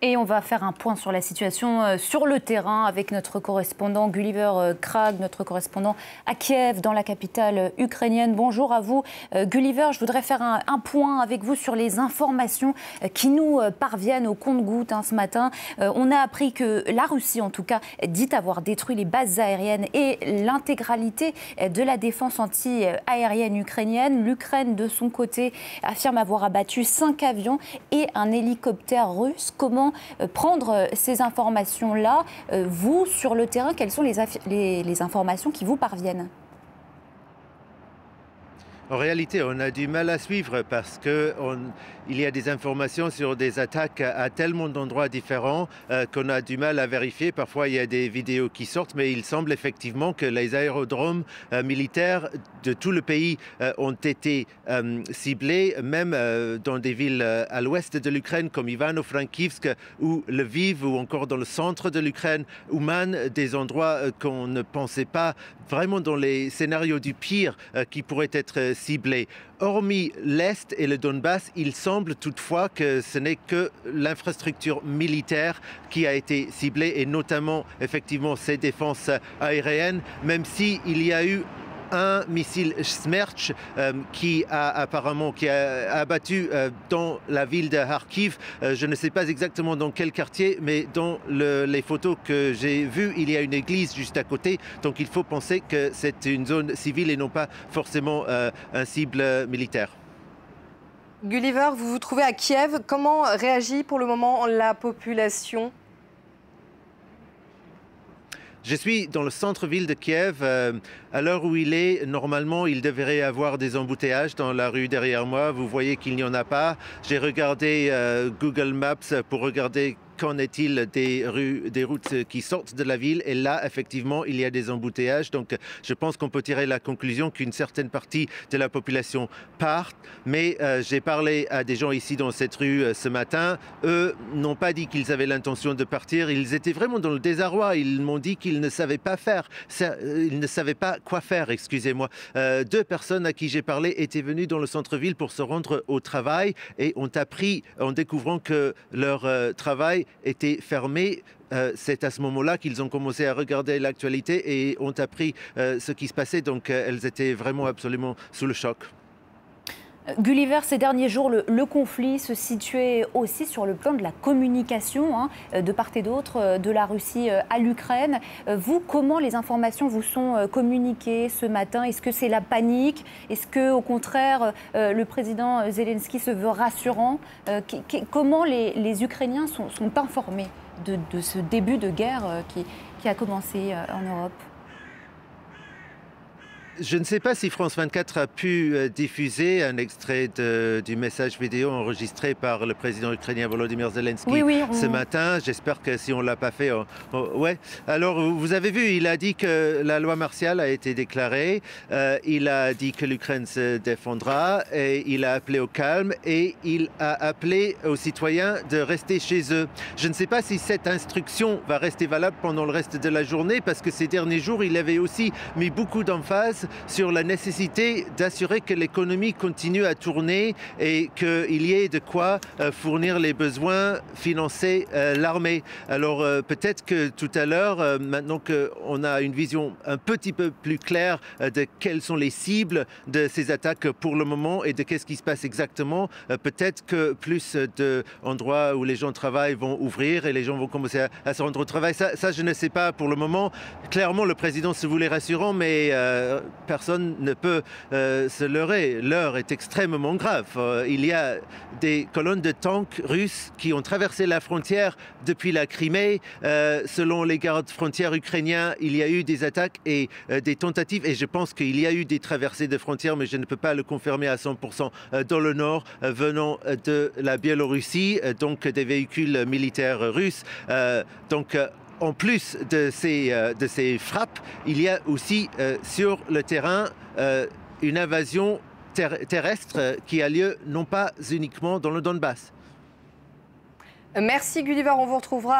Et on va faire un point sur la situation sur le terrain avec notre correspondant Gulliver Krag, notre correspondant à Kiev, dans la capitale ukrainienne. Bonjour à vous, Gulliver. Je voudrais faire un point avec vous sur les informations qui nous parviennent au compte-gouttes ce matin. On a appris que la Russie, en tout cas, dit avoir détruit les bases aériennes et l'intégralité de la défense anti-aérienne ukrainienne. L'Ukraine, de son côté, affirme avoir abattu 5 avions et un hélicoptère russe. Comment prendre ces informations-là, vous, sur le terrain, quelles sont les informations qui vous parviennent ? En réalité, on a du mal à suivre parce qu'il y a des informations sur des attaques à tellement d'endroits différents qu'on a du mal à vérifier. Parfois, il y a des vidéos qui sortent, mais il semble effectivement que les aérodromes militaires de tout le pays ont été ciblés, même dans des villes à l'ouest de l'Ukraine comme Ivano-Frankivsk ou Lviv, ou encore dans le centre de l'Ukraine, Ouman, des endroits qu'on ne pensait pas vraiment dans les scénarios du pire qui pourraient être ciblés. Hormis l'Est et le Donbass, il semble toutefois que ce n'est que l'infrastructure militaire qui a été ciblée, et notamment effectivement ces défenses aériennes, même s'il y a eu un missile Smerch qui a abattu dans la ville de Kharkiv. Je ne sais pas exactement dans quel quartier, mais dans les photos que j'ai vues, il y a une église juste à côté. Donc il faut penser que c'est une zone civile et non pas forcément un cible militaire. Gulliver, vous vous trouvez à Kiev. Comment réagit pour le moment la population ? Je suis dans le centre-ville de Kiev. À l'heure où il est, normalement, il devrait y avoir des embouteillages dans la rue derrière moi. Vous voyez qu'il n'y en a pas. J'ai regardé Google Maps pour regarder qu'en est-il des routes qui sortent de la ville. Et là, effectivement, il y a des embouteillages. Donc, je pense qu'on peut tirer la conclusion qu'une certaine partie de la population part. Mais j'ai parlé à des gens ici dans cette rue ce matin. Eux n'ont pas dit qu'ils avaient l'intention de partir. Ils étaient vraiment dans le désarroi. Ils m'ont dit qu'ils ne savaient pas faire. Ils ne savaient pas quoi faire, excusez-moi. 2 personnes à qui j'ai parlé étaient venues dans le centre-ville pour se rendre au travail et ont appris en découvrant que leur travail était fermé. C'est à ce moment-là qu'ils ont commencé à regarder l'actualité et ont appris ce qui se passait. Donc elles étaient vraiment absolument sous le choc. Gulliver, ces derniers jours, le conflit se situait aussi sur le plan de la communication, de part et d'autre, de la Russie à l'Ukraine. Vous, comment les informations vous sont communiquées ce matin ? Est-ce que c'est la panique ? Est-ce que, au contraire, le président Zelensky se veut rassurant ? Comment les Ukrainiens sont informés de ce début de guerre qui a commencé en Europe ? Je ne sais pas si France 24 a pu diffuser un extrait du message vidéo enregistré par le président ukrainien Volodymyr Zelensky ce matin. J'espère que si on ne l'a pas fait... ouais. Alors, vous avez vu, il a dit que la loi martiale a été déclarée. Il a dit que l'Ukraine se défendra. Et il a appelé au calme et il a appelé aux citoyens de rester chez eux. Je ne sais pas si cette instruction va rester valable pendant le reste de la journée, parce que ces derniers jours, il avait aussi mis beaucoup d'emphase sur la nécessité d'assurer que l'économie continue à tourner et qu'il y ait de quoi fournir les besoins, financer l'armée. Alors peut-être que tout à l'heure, maintenant qu'on a une vision un petit peu plus claire de quelles sont les cibles de ces attaques pour le moment et de qu'est-ce qui se passe exactement, peut-être que plus d'endroits où les gens travaillent vont ouvrir et les gens vont commencer à se rendre au travail. Ça, je ne sais pas pour le moment. Clairement, le président se voulait rassurant, mais personne ne peut se leurrer. L'heure est extrêmement grave. Il y a des colonnes de tanks russes qui ont traversé la frontière depuis la Crimée. Selon les gardes frontières ukrainiens, il y a eu des attaques et des tentatives, et je pense qu'il y a eu des traversées de frontières, mais je ne peux pas le confirmer à 100%, dans le nord, venant de la Biélorussie, donc des véhicules militaires russes. En plus de ces frappes, il y a aussi sur le terrain une invasion terrestre qui a lieu non pas uniquement dans le Donbass. Merci Gulliver, on vous retrouvera.